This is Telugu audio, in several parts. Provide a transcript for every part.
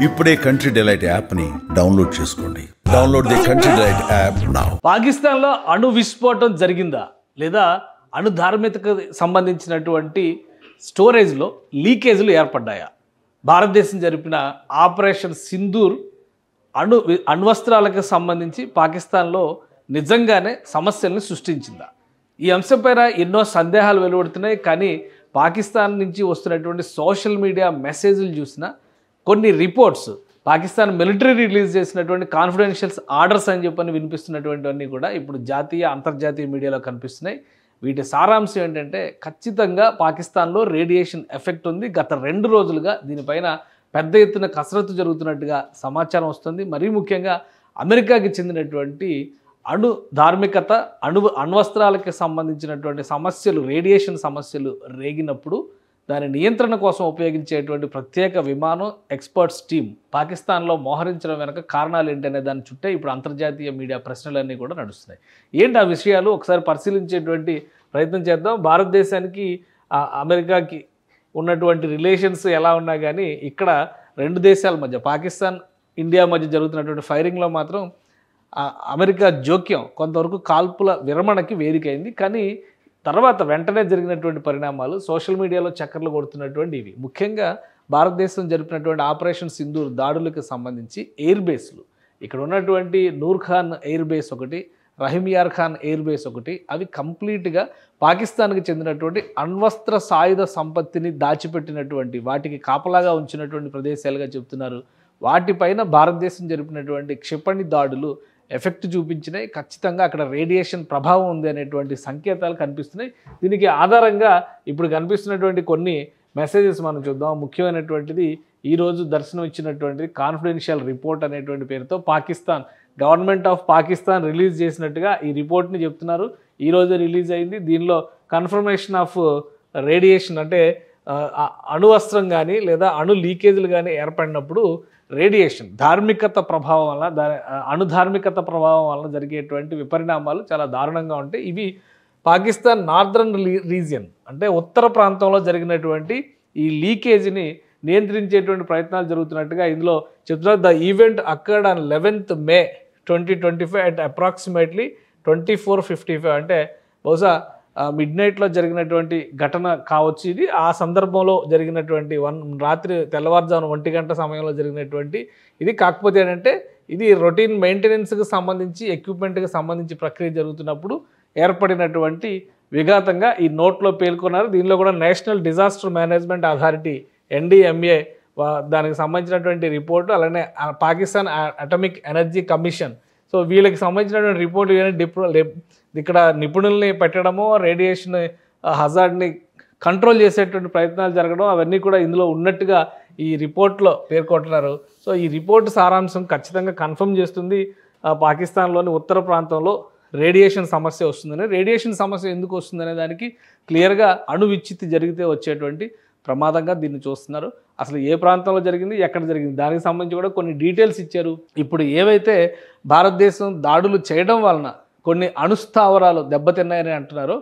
ఇప్పుడే కంట్రీ డిలైట్ యాప్ని డౌన్లోడ్ చేసుకోండి. Download the country delight app now. పాకిస్తాన్లో అణు విస్ఫోటం జరిగిందా లేదా అణు ధార్మికతకు సంబంధించినటువంటి స్టోరేజ్లో లీకేజీలు ఏర్పడ్డాయా? భారతదేశం జరిపిన ఆపరేషన్ సింధూర్ అణ్వస్త్రాలకు సంబంధించి పాకిస్తాన్లో నిజంగానే సమస్యల్ని సృష్టించిందా? ఈ అంశంపైన ఎన్నో సందేహాలు వెలువడుతున్నాయి. కానీ పాకిస్తాన్ నుంచి వస్తున్నటువంటి సోషల్ మీడియా మెసేజ్లు చూసినా కొన్ని రిపోర్ట్స్ పాకిస్తాన్ మిలిటరీ రిలీజ్ చేసినటువంటి కాన్ఫిడెన్షియల్స్ ఆర్డర్స్ అని చెప్పని వినిపిస్తున్నటువంటివన్నీ కూడా ఇప్పుడు జాతీయ అంతర్జాతీయ మీడియాలో కనిపిస్తున్నాయి. వీటి సారాంశం ఏంటంటే ఖచ్చితంగా పాకిస్తాన్లో రేడియేషన్ ఎఫెక్ట్ ఉంది. గత 2 రోజులుగా దీనిపైన పెద్ద ఎత్తున కసరత్తు జరుగుతున్నట్టుగా సమాచారం వస్తుంది. మరీ ముఖ్యంగా అమెరికాకి చెందినటువంటి అణు ధార్మికత అణ్వస్త్రాలకి సంబంధించినటువంటి సమస్యలు, రేడియేషన్ సమస్యలు రేగినప్పుడు దాని నియంత్రణ కోసం ఉపయోగించేటువంటి ప్రత్యేక విమానం ఎక్స్పర్ట్స్ టీం పాకిస్తాన్లో మోహరించడం వెనక కారణాలు ఏంటనే దాని చుట్టే ఇప్పుడు అంతర్జాతీయ మీడియా ప్రశ్నలన్నీ కూడా నడుస్తున్నాయి. ఏంటి ఆ విషయాలు ఒకసారి పరిశీలించేటువంటి ప్రయత్నం చేద్దాం. భారతదేశానికి అమెరికాకి ఉన్నటువంటి రిలేషన్స్ ఎలా ఉన్నా కానీ ఇక్కడ 2 దేశాల మధ్య పాకిస్తాన్ ఇండియా మధ్య జరుగుతున్నటువంటి ఫైరింగ్లో మాత్రం అమెరికా జోక్యం కొంతవరకు కాల్పుల విరమణకి వేదికైంది. కానీ తర్వాత వెంటనే జరిగినటువంటి పరిణామాలు సోషల్ మీడియాలో చక్కర్లు కొడుతున్నటువంటి ఇవి. ముఖ్యంగా భారతదేశం జరిపినటువంటి ఆపరేషన్ సింధూర్ దాడులకు సంబంధించి ఎయిర్ బేస్లు, ఇక్కడ ఉన్నటువంటి నూర్ ఖాన్ ఎయిర్ బేస్ ఒకటి, రహీమియార్ ఖాన్ ఎయిర్ బేస్ ఒకటి, అవి కంప్లీట్గా పాకిస్తాన్కి చెందినటువంటి అణ్వస్త్ర సాయుధ సంపత్తిని దాచిపెట్టినటువంటి వాటికి కాపలాగా ఉంచినటువంటి ప్రదేశాలుగా చెప్తున్నారు. వాటిపైన భారతదేశం జరిపినటువంటి క్షిపణి దాడులు ఎఫెక్ట్ చూపించినాయి. ఖచ్చితంగా అక్కడ రేడియేషన్ ప్రభావం ఉంది అనేటువంటి సంకేతాలు కనిపిస్తున్నాయి. దీనికి ఆధారంగా ఇప్పుడు కనిపిస్తున్నటువంటి కొన్ని మెసేజెస్ మనం చూద్దాం. ముఖ్యమైనటువంటిది ఈరోజు దర్శనం ఇచ్చినటువంటిది కాన్ఫిడెన్షియల్ రిపోర్ట్ అనేటువంటి పేరుతో Pakistan government of Pakistan release చేసినట్టుగా ఈ రిపోర్ట్ని చెప్తున్నారు. ఈరోజు రిలీజ్ అయింది. దీనిలో కన్ఫర్మేషన్ ఆఫ్ రేడియేషన్ అంటే అణువస్త్రం కానీ లేదా అణు లీకేజీలు కానీ ఏర్పడినప్పుడు రేడియేషన్ ధార్మికత ప్రభావం వల్ల అణుధార్మికత ప్రభావం వల్ల జరిగేటువంటి విపరిణామాలు చాలా దారుణంగా ఉంటాయి. ఇవి పాకిస్తాన్ నార్దర్న్ రీజియన్ అంటే ఉత్తర ప్రాంతంలో జరిగినటువంటి ఈ లీకేజీని నియంత్రించేటువంటి ప్రయత్నాలు జరుగుతున్నట్టుగా ఇందులో చెప్తున్నారు. The event occurred on 11th May 2025 at approximately 24:55 అంటే బహుశా మిడ్నైట్లో జరిగినటువంటి ఘటన కావచ్చు ఇది. ఆ సందర్భంలో జరిగినటువంటి రాత్రి తెల్లవారుజామున 1 గంట సమయంలో జరిగినటువంటి ఇది. కాకపోతే ఏంటంటే ఇది రొటీన్ మెయింటెనెన్స్కి సంబంధించి ఎక్విప్మెంట్కి సంబంధించి ప్రక్రియ జరుగుతున్నప్పుడు ఏర్పడినటువంటి విఘాతంగా ఈ నోట్లో పేర్కొన్నారు. దీనిలో కూడా national disaster management authority NDMA దానికి సంబంధించినటువంటి రిపోర్టు, అలానే Pakistan atomic energy commission, so వీళ్ళకి సంబంధించినటువంటి రిపోర్టు ఇక్కడ నిపుణుల్ని పెట్టడము, రేడియేషన్ హజార్డ్ని కంట్రోల్ చేసేటువంటి ప్రయత్నాలు జరగడం అవన్నీ కూడా ఇందులో ఉన్నట్టుగా ఈ రిపోర్ట్లో పేర్కొంటున్నారు. సో ఈ రిపోర్టు సారాంశం ఖచ్చితంగా కన్ఫర్మ్ చేస్తుంది పాకిస్తాన్లోని ఉత్తర ప్రాంతంలో రేడియేషన్ సమస్య వస్తుందని. రేడియేషన్ సమస్య ఎందుకు వస్తుందనే దానికి క్లియర్గా అణు విచ్ఛిత్తి జరిగితే వచ్చేటువంటి ప్రమాదంగా దీన్ని చూస్తున్నారు. అసలు ఏ ప్రాంతంలో జరిగింది, ఎక్కడ జరిగింది, దానికి సంబంధించి కూడా కొన్ని డీటెయిల్స్ ఇచ్చారు. ఇప్పుడు ఏవైతే భారతదేశం దాడులు చేయడం వలన కొన్ని అణుస్థావరాలు దెబ్బతిన్నాయని అంటున్నారో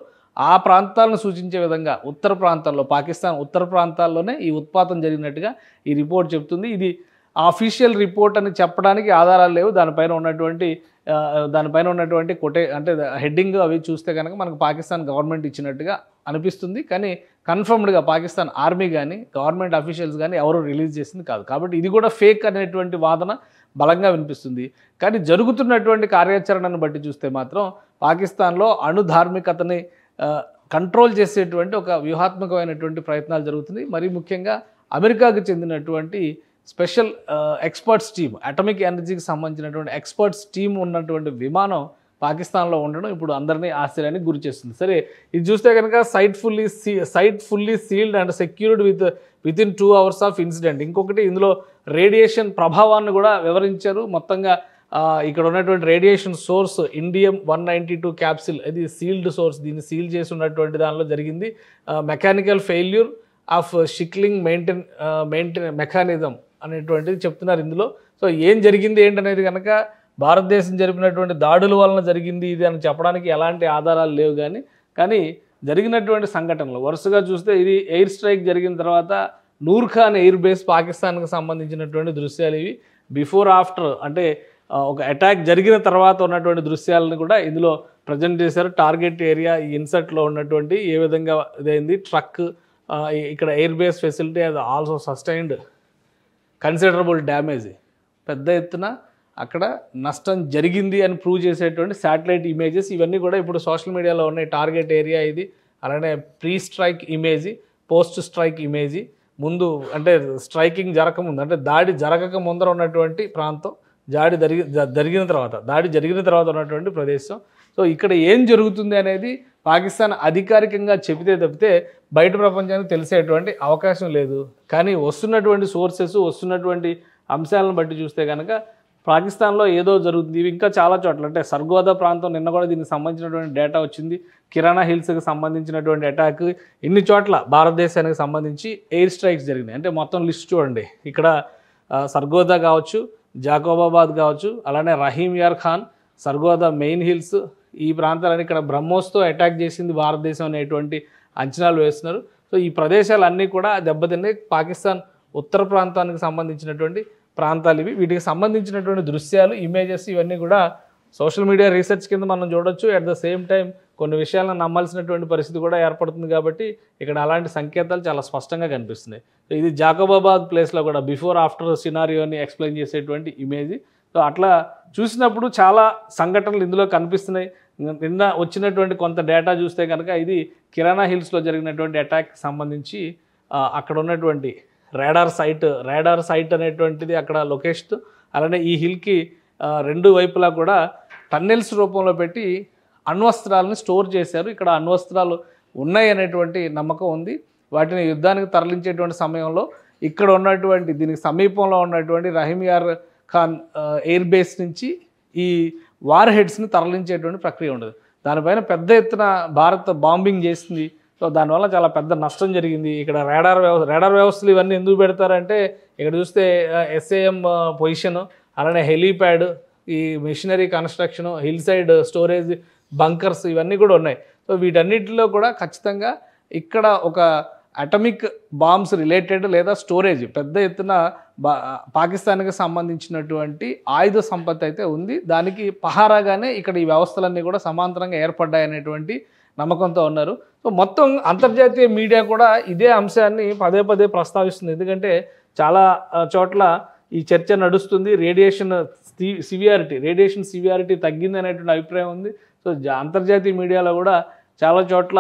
ఆ ప్రాంతాలను సూచించే విధంగా ఉత్తర ప్రాంతాల్లో పాకిస్తాన్ ఉత్తర ప్రాంతాల్లోనే ఈ ఉత్పాతం జరిగినట్టుగా ఈ రిపోర్ట్ చెప్తుంది. ఇది అఫీషియల్ రిపోర్ట్ అని చెప్పడానికి ఆధారాలు లేవు. దానిపైన ఉన్నటువంటి అంటే హెడ్డింగ్ అవి చూస్తే కనుక మనకు పాకిస్తాన్ గవర్నమెంట్ ఇచ్చినట్టుగా అనిపిస్తుంది. కానీ కన్ఫర్మ్డ్గా పాకిస్తాన్ ఆర్మీ కానీ గవర్నమెంట్ అఫీషియల్స్ కానీ ఎవరు రిలీజ్ చేసింది కాదు. కాబట్టి ఇది కూడా ఫేక్ అనేటువంటి వాదన బలంగా వినిపిస్తుంది. కానీ జరుగుతున్నటువంటి కార్యాచరణను బట్టి చూస్తే మాత్రం పాకిస్తాన్లో అణు ధార్మికతని కంట్రోల్ చేసేటువంటి ఒక వ్యూహాత్మకమైనటువంటి ప్రయత్నాలు జరుగుతుంది. మరీ ముఖ్యంగా అమెరికాకు చెందినటువంటి స్పెషల్ ఎక్స్పర్ట్స్ టీమ్, అటామిక్ ఎనర్జీకి సంబంధించినటువంటి ఎక్స్పర్ట్స్ టీమ్ ఉన్నటువంటి విమానం పాకిస్తాన్లో ఉండడం ఇప్పుడు అందరినీ ఆశ్చర్యానికి గురి చేస్తుంది. సరే, ఇది చూస్తే కనుక site fully sealed and secured within 2 hours of incident. ఇంకొకటి ఇందులో రేడియేషన్ ప్రభావాన్ని కూడా వివరించారు. మొత్తంగా ఇక్కడ ఉన్నటువంటి రేడియేషన్ సోర్స్ ఇండియం 192 క్యాప్సిల్, ఇది సీల్డ్ సోర్స్, దీన్ని సీల్ చేసి ఉన్నటువంటి దానిలో జరిగింది. మెకానికల్ ఫెయిల్యూర్ ఆఫ్ షిక్లింగ్ మెయింటైన్ మెకానిజం అనేటువంటిది చెప్తున్నారు ఇందులో. సో ఏం జరిగింది ఏంటనేది కనుక భారతదేశం జరిపినటువంటి దాడుల వలన జరిగింది ఇది అని చెప్పడానికి ఎలాంటి ఆధారాలు లేవు. కానీ జరిగినటువంటి సంఘటనలు వరుసగా చూస్తే ఇది ఎయిర్ స్ట్రైక్ జరిగిన తర్వాత నూర్ ఖాన్ ఎయిర్ బేస్ పాకిస్తాన్కి సంబంధించినటువంటి దృశ్యాలు ఇవి. బిఫోర్ ఆఫ్టర్ అంటే ఒక అటాక్ జరిగిన తర్వాత ఉన్నటువంటి దృశ్యాలను కూడా ఇందులో ప్రజెంట్ చేశారు. టార్గెట్ ఏరియా ఈ ఇన్సర్ట్లో ఉన్నటువంటి ఏ విధంగా ఇదైంది, ట్రక్ ఇక్కడ ఎయిర్ బేస్ ఫెసిలిటీ అది ఆల్సో సస్టైన్డ్ కన్సిడరబుల్ డ్యామేజ్, పెద్ద ఎత్తున అక్కడ నష్టం జరిగింది అని ప్రూవ్ చేసేటువంటి శాటిలైట్ ఇమేజెస్ ఇవన్నీ కూడా ఇప్పుడు సోషల్ మీడియాలో ఉన్నాయి. టార్గెట్ ఏరియా ఇది, అలానే pre strike image, post strike image, ముందు అంటే స్ట్రైకింగ్ జరగకముందు అంటే దాడి జరగక ముందర ఉన్నటువంటి ప్రాంతం, దాడి జరిగిన తర్వాత ఉన్నటువంటి ప్రదేశం. సో ఇక్కడ ఏం జరుగుతుంది అనేది పాకిస్తాన్ అధికారికంగా చెబితే తప్పితే బయట ప్రపంచానికి తెలిసేటువంటి అవకాశం లేదు. కానీ వస్తున్నటువంటి సోర్సెస్, వస్తున్నటువంటి అంశాలను బట్టి చూస్తే కనుక పాకిస్తాన్లో ఏదో జరుగుతుంది. ఇవి ఇంకా చాలా చోట్ల అంటే సర్గోదా ప్రాంతం నిన్న కూడా దీనికి సంబంధించినటువంటి డేటా వచ్చింది. కిరాణా హిల్స్కి సంబంధించినటువంటి అటాక్, ఇన్ని చోట్ల భారతదేశానికి సంబంధించి ఎయిర్ స్ట్రైక్స్ జరిగినాయి. అంటే మొత్తం లిస్ట్ చూడండి, ఇక్కడ సర్గోదా కావచ్చు, జాకోబాబాద్ కావచ్చు, అలానే రహీమ్ యార్ ఖాన్, సర్గోదా మెయిన్ హిల్స్, ఈ ప్రాంతాలని ఇక్కడ బ్రహ్మోస్తో అటాక్ చేసింది భారతదేశం అనేటువంటి అంచనాలు వేస్తున్నారు. సో ఈ ప్రదేశాలన్నీ కూడా దెబ్బతిన్నాయి. పాకిస్తాన్ ఉత్తర ప్రాంతానికి సంబంధించినటువంటి ప్రాంతాలు ఇవి. వీటికి సంబంధించినటువంటి దృశ్యాలు, ఇమేజెస్ ఇవన్నీ కూడా సోషల్ మీడియా రీసెర్చ్ కింద మనం చూడొచ్చు. అట్ ద సేమ్ టైం కొన్ని విషయాలను నమ్మాల్సినటువంటి పరిస్థితి కూడా ఏర్పడుతుంది. కాబట్టి ఇక్కడ అలాంటి సంకేతాలు చాలా స్పష్టంగా కనిపిస్తున్నాయి. సో ఇది జాకోబాబాద్ ప్లేస్లో కూడా బిఫోర్ ఆఫ్టర్ సినారియోని ఎక్స్ప్లెయిన్ చేసేటువంటి ఇమేజ్. సో అట్లా చూసినప్పుడు చాలా సంఘటనలు ఇందులో కనిపిస్తున్నాయి. నిన్న వచ్చినటువంటి కొంత డేటా చూస్తే కనుక ఇది కిరాణా హిల్స్లో జరిగినటువంటి అటాక్కి సంబంధించి అక్కడ ఉన్నటువంటి రాడార్ సైట్ అనేటువంటిది అక్కడ లొకేషన్. అలానే ఈ హిల్కి రెండు వైపులా కూడా టన్నెల్స్ రూపంలో పెట్టి అణ్వస్త్రాలను స్టోర్ చేశారు. ఇక్కడ అణ్వస్త్రాలు ఉన్నాయి అనేటువంటి నమ్మకం ఉంది. వాటిని యుద్ధానికి తరలించేటువంటి సమయంలో ఇక్కడ ఉన్నటువంటి దీనికి సమీపంలో ఉన్నటువంటి రహీమ్ యార్ ఖాన్ ఎయిర్ బేస్ నుంచి ఈ వార్ హెడ్స్ని తరలించేటువంటి ప్రక్రియ ఉండదు. దానిపైన పెద్ద ఎత్తున భారత్ బాంబింగ్ చేసింది. సో దానివల్ల చాలా పెద్ద నష్టం జరిగింది. ఇక్కడ రాడార్ వ్యవస్థలు ఇవన్నీ ఎందుకు పెడతారంటే ఇక్కడ చూస్తే SAM పొజిషను, అలానే హెలీప్యాడ్, ఈ machinery construction, hill side storage bunkers ఇవన్నీ కూడా ఉన్నాయి. సో వీటన్నిటిలో కూడా ఖచ్చితంగా ఇక్కడ ఒక అటమిక్ బాంబ్స్ రిలేటెడ్ లేదా స్టోరేజ్ పెద్ద ఎత్తున పాకిస్తాన్కి సంబంధించినటువంటి ఆయుధ సంపత్తి అయితే ఉంది. దానికి పహారాగానే ఇక్కడ ఈ వ్యవస్థలన్నీ కూడా సమాంతరంగా ఏర్పడ్డాయనేటువంటి నమ్మకంతో ఉన్నారు. సో మొత్తం అంతర్జాతీయ మీడియా కూడా ఇదే అంశాన్ని పదే పదే ప్రస్తావిస్తుంది. ఎందుకంటే చాలా చోట్ల ఈ చర్చ నడుస్తుంది. రేడియేషన్ సివియారిటీ తగ్గింది అనేటువంటి అభిప్రాయం ఉంది. సో అంతర్జాతీయ మీడియాలో కూడా చాలా చోట్ల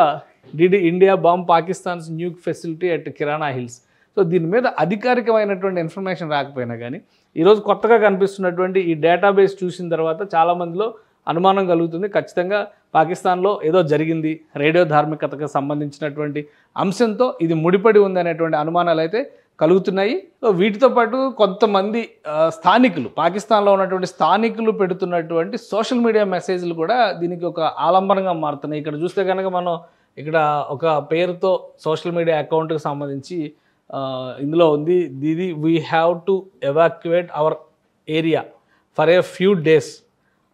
did India bomb Pakistan's Nuke facility at kirana hills. So దీని మీద అధికారికమైనటువంటి ఇన్ఫర్మేషన్ రాకపోయినా కానీ ఈరోజు కొత్తగా కనిపిస్తున్నటువంటి ఈ డేటాబేస్ చూసిన తర్వాత చాలామందిలో అనుమానం కలుగుతుంది. ఖచ్చితంగా పాకిస్తాన్లో ఏదో జరిగింది, రేడియో ధార్మికతకు సంబంధించినటువంటి అంశంతో ఇది ముడిపడి ఉంది అనేటువంటి అనుమానాలు అయితే కలుగుతున్నాయి. సో వీటితో పాటు కొంతమంది స్థానికులు, పాకిస్తాన్లో ఉన్నటువంటి స్థానికులు పెడుతున్నటువంటి సోషల్ మీడియా మెసేజ్లు కూడా దీనికి ఒక ఆలంబనంగా మారుతున్నాయి. ఇక్కడ చూస్తే కనుక మనం ఇక్కడ ఒక పేరుతో సోషల్ మీడియా అకౌంట్కి సంబంధించి ఇందులో ఉంది, దీది we have to evacuate our area for a few days,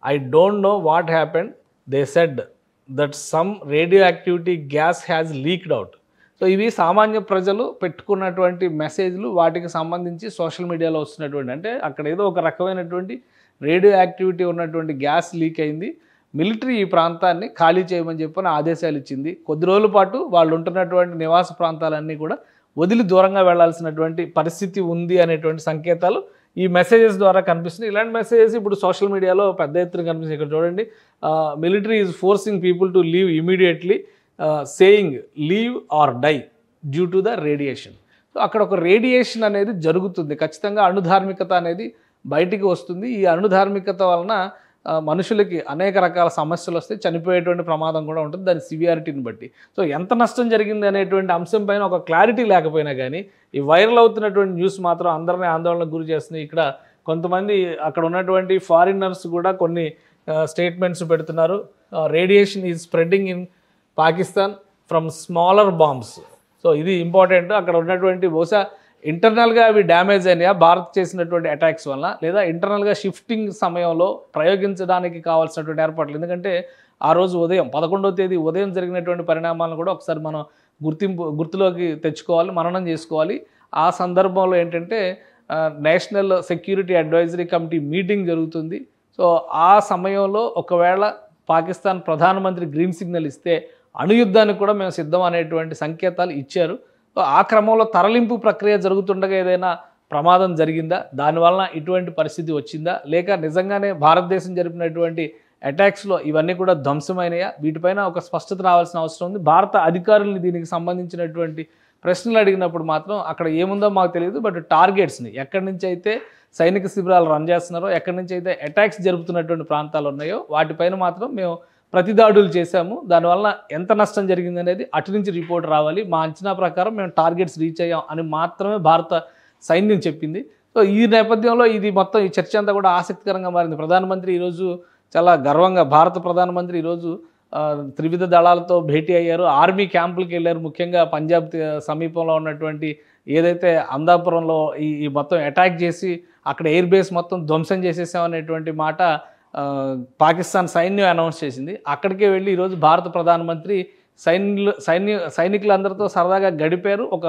I don't know what happened, they said that some radioactivity gas has leaked out. So ఇవి సామాన్య ప్రజలు పెట్టుకున్నటువంటి మెసేజ్లు, వాటికి సంబంధించి సోషల్ మీడియాలో వస్తున్నటువంటి అంటే అక్కడ ఏదో ఒక రకమైనటువంటి రేడియో యాక్టివిటీ ఉన్నటువంటి గ్యాస్ లీక్ అయింది, మిలిటరీ ఈ ప్రాంతాన్ని ఖాళీ చేయమని చెప్పని ఆదేశాలు ఇచ్చింది. కొద్ది రోజుల పాటు వాళ్ళు ఉంటున్నటువంటి నివాస ప్రాంతాలన్నీ కూడా వదిలి దూరంగా వెళ్లాల్సినటువంటి పరిస్థితి ఉంది అనేటువంటి సంకేతాలు ఈ మెసేజెస్ ద్వారా కనిపిస్తున్నాయి. ఇలాంటి మెసేజెస్ ఇప్పుడు సోషల్ మీడియాలో పెద్ద ఎత్తున కనిపిస్తుంది. ఇక్కడ చూడండి, military is forcing people to leave immediately, saying leave or die due to the radiation. So అక్కడ ఒక రేడియేషన్ అనేది జరుగుతుంది. ఖచ్చితంగా అణుధార్మికత అనేది బయటికి వస్తుంది. ఈ అణుధార్మికత వలన మనుషులకి అనేక రకాల సమస్యలు వస్తాయి, చనిపోయేటువంటి ప్రమాదం కూడా ఉంటుంది దాని సివియారిటీని బట్టి. సో ఎంత నష్టం జరిగింది అనేటువంటి అంశం పైన ఒక క్లారిటీ లేకపోయినా కానీ ఈ వైరల్ అవుతున్నటువంటి న్యూస్ మాత్రం అందరినీ ఆందోళనకు గురి చేస్తుంది. ఇక్కడ కొంతమంది అక్కడ ఉన్నటువంటి ఫారినర్స్ కూడా కొన్ని స్టేట్మెంట్స్ పెడుతున్నారు. Radiation is spreading in Pakistan from smaller bombs. So ఇది ఇంపార్టెంట్. అక్కడ ఉన్నటువంటి బహుశా ఇంటర్నల్గా అవి డ్యామేజ్ అయినాయా భారత్ చేసినటువంటి అటాక్స్ వల్ల, లేదా ఇంటర్నల్గా షిఫ్టింగ్ సమయంలో ప్రయోగించడానికి కావాల్సినటువంటి ఏర్పాట్లు. ఎందుకంటే ఆ రోజు ఉదయం 11వ తేదీ ఉదయం జరిగినటువంటి పరిణామాలను కూడా ఒకసారి మనం గుర్తులోకి తెచ్చుకోవాలి, మననం చేసుకోవాలి. ఆ సందర్భంలో ఏంటంటే national security advisory committee meeting జరుగుతుంది. సో ఆ సమయంలో ఒకవేళ పాకిస్తాన్ ప్రధానమంత్రి గ్రీన్ సిగ్నల్ ఇస్తే అణుయుద్ధానికి కూడా మేము సిద్ధం అనేటువంటి సంకేతాలు ఇచ్చారు. సో ఆ క్రమంలో తరలింపు ప్రక్రియ జరుగుతుండగా ఏదైనా ప్రమాదం జరిగిందా, దానివల్ల ఇటువంటి పరిస్థితి వచ్చిందా, లేక నిజంగానే భారతదేశం జరిపినటువంటి అటాక్స్లో ఇవన్నీ కూడా ధ్వంసమైనయా, వీటిపైన ఒక స్పష్టత రావాల్సిన అవసరం ఉంది. భారత అధికారుల్ని దీనికి సంబంధించినటువంటి ప్రశ్నలు అడిగినప్పుడు మాత్రం అక్కడ ఏముందో మాకు తెలియదు, బట్ టార్గెట్స్ని ఎక్కడి నుంచి అయితే సైనిక శిబిరాలు రన్ చేస్తున్నారో, ఎక్కడి నుంచి అయితే అటాక్స్ జరుపుతున్నటువంటి ప్రాంతాలు ఉన్నాయో వాటిపైన మాత్రం మేము ప్రతిదాడులు చేశాము, దానివల్ల ఎంత నష్టం జరిగింది అనేది అటు నుంచి రిపోర్ట్ రావాలి, మా అంచనా ప్రకారం మేము టార్గెట్స్ రీచ్ అయ్యాం అని మాత్రమే భారత సైన్యం చెప్పింది. సో ఈ నేపథ్యంలో ఇది మొత్తం ఈ చర్చ అంతా కూడా ఆసక్తికరంగా మారింది. ప్రధానమంత్రి ఈరోజు చాలా గర్వంగా, భారత ప్రధానమంత్రి ఈరోజు త్రివిధ దళాలతో భేటీ అయ్యారు, ఆర్మీ క్యాంపులకు వెళ్ళారు. ముఖ్యంగా పంజాబ్ సమీపంలో ఉన్నటువంటి ఏదైతే అందాపురంలో ఈ మొత్తం అటాక్ చేసి అక్కడ ఎయిర్ బేస్ మొత్తం ధ్వంసం చేసేసామనేటువంటి మాట పాకిస్తాన్ సైన్యం అనౌన్స్ చేసింది. అక్కడికే వెళ్ళి ఈరోజు భారత ప్రధానమంత్రి సైనికులందరితో సరదాగా గడిపారు, ఒక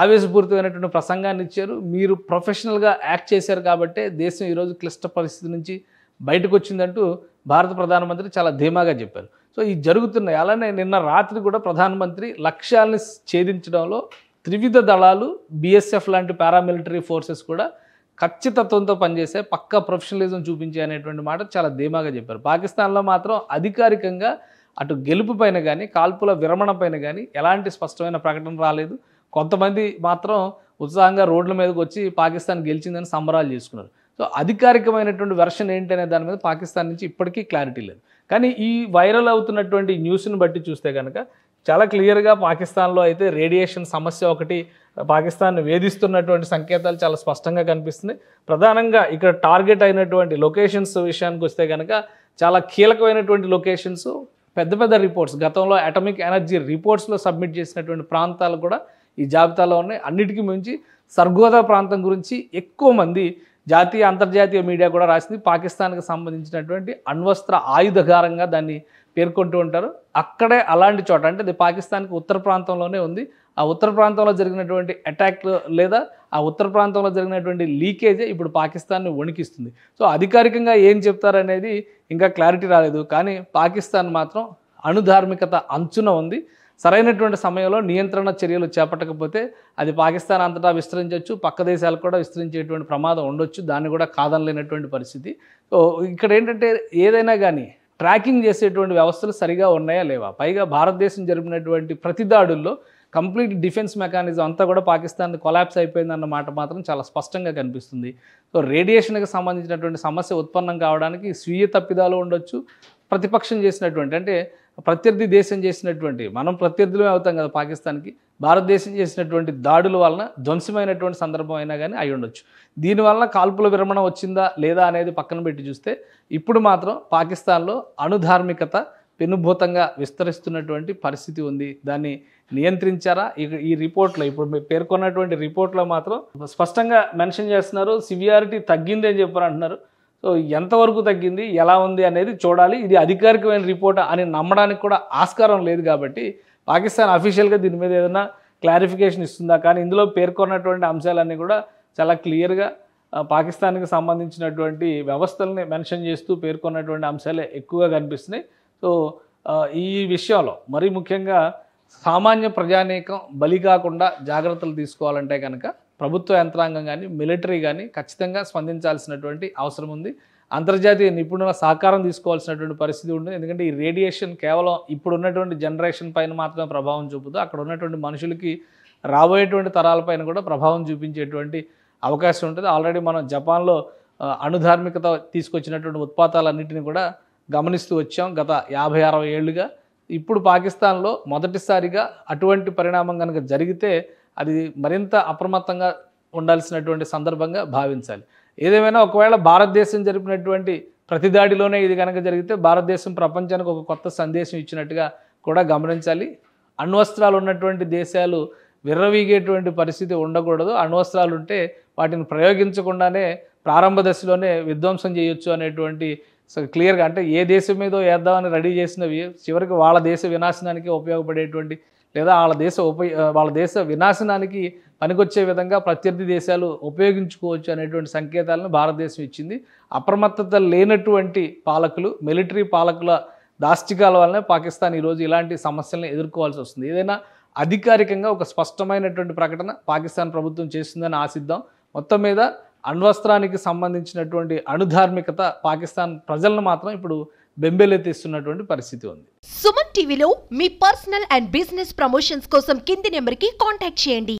ఆవేశపూరితమైనటువంటి ప్రసంగాన్ని ఇచ్చారు. మీరు ప్రొఫెషనల్గా యాక్ట్ చేశారు కాబట్టే దేశం ఈరోజు క్లిష్ట పరిస్థితి నుంచి బయటకు వచ్చిందంటూ భారత ప్రధానమంత్రి చాలా ధీమాగా చెప్పారు. సో ఈ జరుగుతున్నాయి. అలానే నిన్న రాత్రి కూడా ప్రధానమంత్రి లక్ష్యాలని ఛేదించడంలో త్రివిధ దళాలు, బిఎస్ఎఫ్ లాంటి పారామిలిటరీ ఫోర్సెస్ కూడా ఖచ్చితత్వంతో పనిచేసే పక్కా ప్రొఫెషనలిజం చూపించే అనేటువంటి మాట చాలా ధీమాగా చెప్పారు. పాకిస్తాన్లో మాత్రం అధికారికంగా అటు గెలుపు పైన కానీ కాల్పుల విరమణ పైన కానీ ఎలాంటి స్పష్టమైన ప్రకటన రాలేదు. కొంతమంది మాత్రం ఉత్సాహంగా రోడ్ల మీదకి వచ్చి పాకిస్తాన్ గెలిచిందని సంబరాలు చేసుకున్నారు. సో అధికారికమైనటువంటి వెర్షన్ ఏంటనే దాని మీద పాకిస్తాన్ నుంచి ఇప్పటికీ క్లారిటీ లేదు. కానీ ఈ వైరల్ అవుతున్నటువంటి న్యూస్ని బట్టి చూస్తే కనుక చాలా క్లియర్గా పాకిస్తాన్లో అయితే రేడియేషన్ సమస్య ఒకటి పాకిస్తాన్ వేధిస్తున్నటువంటి సంకేతాలు చాలా స్పష్టంగా కనిపిస్తున్నాయి. ప్రధానంగా ఇక్కడ టార్గెట్ అయినటువంటి లొకేషన్స్ విషయానికి వస్తే కనుక చాలా కీలకమైనటువంటి లొకేషన్స్, పెద్ద పెద్ద రిపోర్ట్స్, గతంలో అటామిక్ ఎనర్జీ రిపోర్ట్స్లో సబ్మిట్ చేసినటువంటి ప్రాంతాలు కూడా ఈ జాబితాలో ఉన్నాయి. అన్నిటికీ మించి సర్గోదా ప్రాంతం గురించి ఎక్కువ మంది జాతీయ అంతర్జాతీయ మీడియా కూడా రాసింది. పాకిస్తాన్కి సంబంధించినటువంటి అణ్వస్త్ర ఆయుధగారంగా దాన్ని పేర్కొంటూ ఉంటారు. అక్కడే అలాంటి చోట, అంటే అది పాకిస్తాన్కి ఉత్తర ప్రాంతంలోనే ఉంది. ఆ ఉత్తర ప్రాంతంలో జరిగినటువంటి అటాక్ లేదా ఆ ఉత్తర ప్రాంతంలో జరిగినటువంటి లీకేజే ఇప్పుడు పాకిస్తాన్ని వణికిస్తుంది. సో అధికారికంగా ఏం చెప్తారనేది ఇంకా క్లారిటీ రాలేదు. కానీ పాకిస్తాన్ మాత్రం అణుధార్మికత అంచున ఉంది. సరైనటువంటి సమయంలో నియంత్రణ చర్యలు చేపట్టకపోతే అది పాకిస్తాన్ అంతటా విస్తరించవచ్చు, పక్క దేశాలకు కూడా విస్తరించేటువంటి ప్రమాదం ఉండొచ్చు. దాన్ని కూడా కాదనలేనటువంటి పరిస్థితి. సో ఇక్కడ ఏంటంటే ఏదైనా కానీ ట్రాకింగ్ చేసేటువంటి వ్యవస్థలు సరిగా ఉన్నాయా లేవా, పైగా భారతదేశం జరిపినటువంటి ప్రతి దాడుల్లో కంప్లీట్ డిఫెన్స్ మెకానిజం అంతా కూడా పాకిస్తాన్ కొలాప్స్ అయిపోయిందన్న మాట మాత్రం చాలా స్పష్టంగా కనిపిస్తుంది. సో రేడియేషన్కి సంబంధించినటువంటి సమస్య ఉత్పన్నం కావడానికి స్వీయ తప్పిదాలు ఉండొచ్చు, ప్రతిపక్షం చేసినటువంటి, అంటే ప్రత్యర్థి దేశం చేసినటువంటి, మనం ప్రత్యర్థులమే అవుతాం కదా పాకిస్తాన్కి, భారతదేశం చేసినటువంటి దాడుల వలన ధ్వంసమైనటువంటి సందర్భం అయినా కానీ అయి ఉండొచ్చు. దీనివల్ల కాల్పుల విరమణ వచ్చిందా లేదా అనేది పక్కన పెట్టి చూస్తే ఇప్పుడు మాత్రం పాకిస్తాన్లో అణుధార్మికత పెనుభూతంగా విస్తరిస్తున్నటువంటి పరిస్థితి ఉంది. దాన్ని నియంత్రించారా? ఈ రిపోర్ట్లో, ఇప్పుడు మీరు పేర్కొన్నటువంటి రిపోర్ట్లో మాత్రం స్పష్టంగా మెన్షన్ చేస్తున్నారు, సివియారిటీ తగ్గింది అని చెప్పారు అంటున్నారు. సో ఎంతవరకు తగ్గింది, ఎలా ఉంది అనేది చూడాలి. ఇది అధికారికమైన రిపోర్ట్ అని నమ్మడానికి కూడా ఆస్కారం లేదు. కాబట్టి పాకిస్తాన్ అఫీషియల్గా దీని మీద ఏదైనా క్లారిఫికేషన్ ఇస్తుందా? కానీ ఇందులో పేర్కొన్నటువంటి అంశాలన్నీ కూడా చాలా క్లియర్గా పాకిస్తాన్కి సంబంధించినటువంటి వ్యవస్థల్ని మెన్షన్ చేస్తూ పేర్కొన్నటువంటి అంశాలే ఎక్కువగా కనిపిస్తున్నాయి. సో ఈ విషయంలో మరీ ముఖ్యంగా సామాన్య ప్రజానీకం బలి కాకుండా జాగ్రత్తలు తీసుకోవాలంటే కనుక ప్రభుత్వ యంత్రాంగం కానీ మిలిటరీ కానీ ఖచ్చితంగా స్పందించాల్సినటువంటి అవసరం ఉంది. అంతర్జాతీయ నిపుణుల సహకారం తీసుకోవాల్సినటువంటి పరిస్థితి ఉంటుంది. ఎందుకంటే ఈ రేడియేషన్ కేవలం ఇప్పుడు ఉన్నటువంటి జనరేషన్ పైన మాత్రమే ప్రభావం చూపుతూ అక్కడ ఉన్నటువంటి మనుషులకి రాబోయేటువంటి తరాలపైన కూడా ప్రభావం చూపించేటువంటి అవకాశం ఉంటుంది. ఆల్రెడీ మనం జపాన్లో అణుధార్మికత తీసుకొచ్చినటువంటి ఉత్పాతాలన్నింటినీ కూడా గమనిస్తూ వచ్చాం గత 50-60 ఏళ్ళుగా. ఇప్పుడు పాకిస్తాన్లో మొదటిసారిగా అటువంటి పరిణామం కనుక జరిగితే అది మరింత అప్రమత్తంగా ఉండాల్సినటువంటి సందర్భంగా భావించాలి. ఏదేమైనా ఒకవేళ భారతదేశం జరిపినటువంటి ప్రతిదాడిలోనే ఇది కనుక జరిగితే భారతదేశం ప్రపంచానికి ఒక కొత్త సందేశం ఇచ్చినట్టుగా కూడా గమనించాలి. అణ్వస్త్రాలు ఉన్నటువంటి దేశాలు విర్రవీగేటువంటి పరిస్థితి ఉండకూడదు. అణ్వస్త్రాలు ఉంటే వాటిని ప్రయోగించకుండానే ప్రారంభ దశలోనే విధ్వంసం చేయొచ్చు అనేటువంటి క్లియర్గా, అంటే ఏ దేశం మీదో వేద్దామని రెడీ చేసినవి చివరికి వాళ్ళ దేశ వినాశనానికి ఉపయోగపడేటువంటి లేదా వాళ్ళ దేశ వినాశనానికి పనికొచ్చే విధంగా ప్రత్యర్థి దేశాలు ఉపయోగించుకోవచ్చు అనేటువంటి సంకేతాలను భారతదేశం ఇచ్చింది. అప్రమత్తత లేనటువంటి పాలకులు, మిలిటరీ పాలకుల దాష్టికాల వల్లనే పాకిస్తాన్ ఈరోజు ఇలాంటి సమస్యలను ఎదుర్కోవాల్సి వస్తుంది. ఏదైనా అధికారికంగా ఒక స్పష్టమైనటువంటి ప్రకటన పాకిస్తాన్ ప్రభుత్వం చేస్తుందని ఆశిద్దాం. మొత్తం మీద అణ్వస్త్రానికి సంబంధించినటువంటి అణుధార్మికత పాకిస్తాన్ ప్రజలను మాత్రం ఇప్పుడు బెంబేలెత్తిస్తున్నటువంటి పరిస్థితి ఉంది. సుమన్ టీవీలో మీ పర్సనల్ అండ్ బిజినెస్ ప్రమోషన్స్ కోసం కింది నెంబర్కి కాంటాక్ట్ చేయండి.